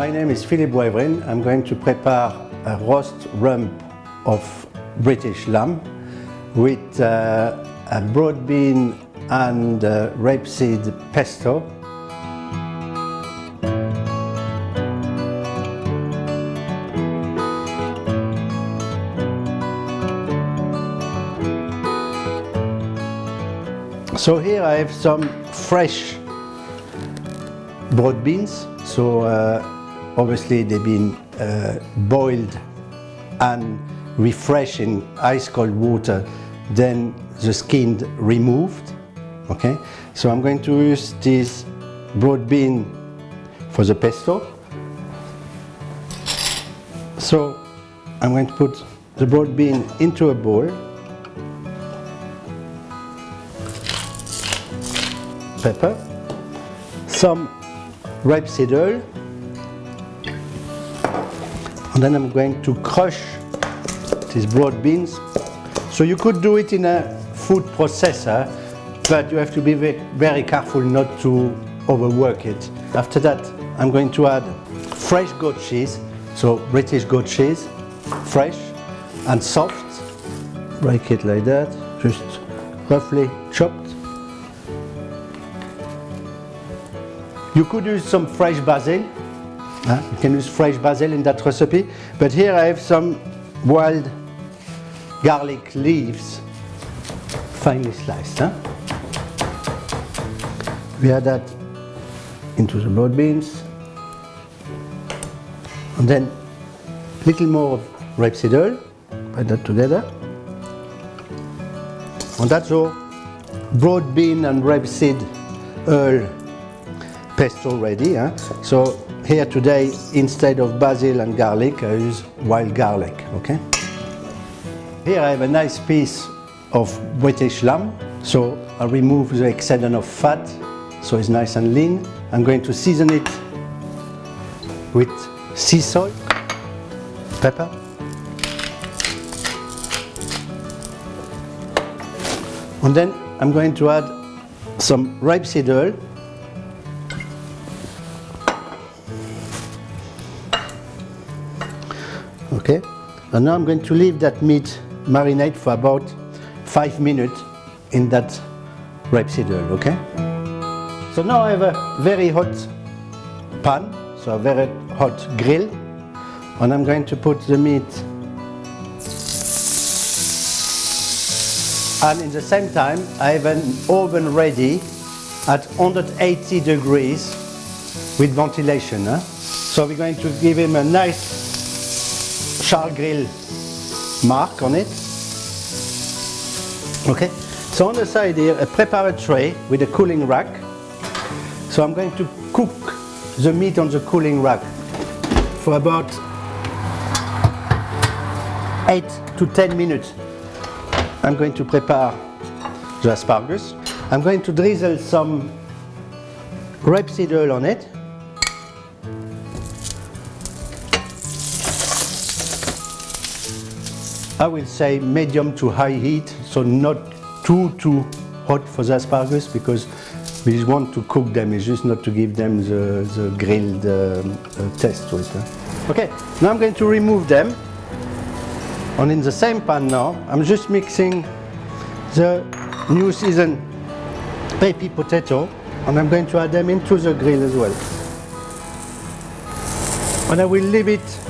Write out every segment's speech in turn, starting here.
my name is Phillipe Wavrin. I'm going to prepare a roast rump of British lamb with a broad bean and rapeseed pesto. So here I have some fresh broad beans. So obviously they've been boiled and refreshed in ice cold water, then the skin removed. Okay, so I'm going to use this broad bean for the pesto. So I'm going to put the broad bean into a bowl. Pepper, some rapeseed oil, and then I'm going to crush these broad beans. So you could do it in a food processor, but you have to be very careful not to overwork it. After that, I'm going to add fresh goat cheese, so British goat cheese, fresh and soft. Break it like that, just roughly chopped. You could use some fresh basil. You can use fresh basil in that recipe, but here I have some wild garlic leaves, finely sliced. We add that into the broad beans, and then a little more of rapeseed oil. Put that together, and that's all broad bean and rapeseed oil pesto ready. So here today, instead of basil and garlic, I use wild garlic. Okay. Here I have a nice piece of British lamb. So I remove the excedent of fat, so it's nice and lean. I'm going to season it with sea salt, pepper, and then I'm going to add some rapeseed oil. Okay, and now I'm going to leave that meat marinate for about 5 minutes in that rapeseed oil. Okay. So now I have a very hot pan, so a very hot grill, and I'm going to put the meat, and in the same time I have an oven ready at 180 degrees with ventilation. So we're going to give him a nice char grill mark on it. Okay, so on the side here, a prepared tray with a cooling rack. So I'm going to cook the meat on the cooling rack for about 8 to 10 minutes. I'm going to prepare the asparagus. I'm going to drizzle some rapeseed oil on it. I will say medium to high heat, so not too hot for the asparagus, because we just want to cook them, it's just not to give them the grilled taste to it. Okay, now I'm going to remove them, and in the same pan now, I'm just mixing the new season baby potato, and I'm going to add them into the grill as well. And I will leave it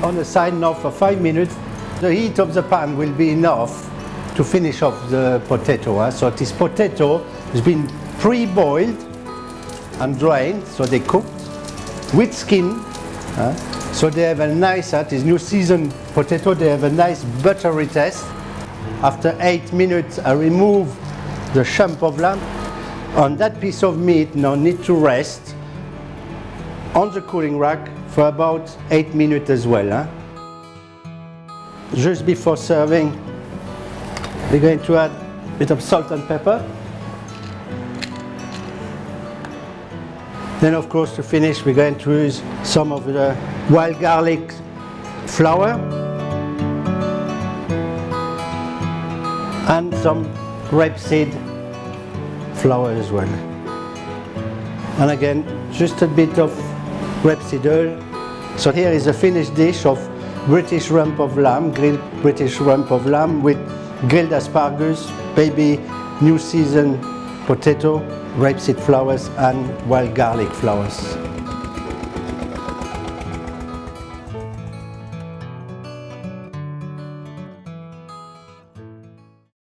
on the side now for 5 minutes. The heat of the pan will be enough to finish off the potato. So this potato has been pre-boiled and drained, so they cooked with skin. So they have a nice, this new seasoned potato, they have a nice buttery taste. After 8 minutes, I remove the rump of lamb, and that piece of meat now needs to rest on the cooling rack for about 8 minutes as well. Just before serving, we're going to add a bit of salt and pepper. Then of course to finish, we're going to use some of the wild garlic flour and some rapeseed flour as well. And again, just a bit of rapeseed oil. So here is a finished dish of British rump of lamb, grilled British rump of lamb with grilled asparagus, baby new season potato, rapeseed flowers and wild garlic flowers.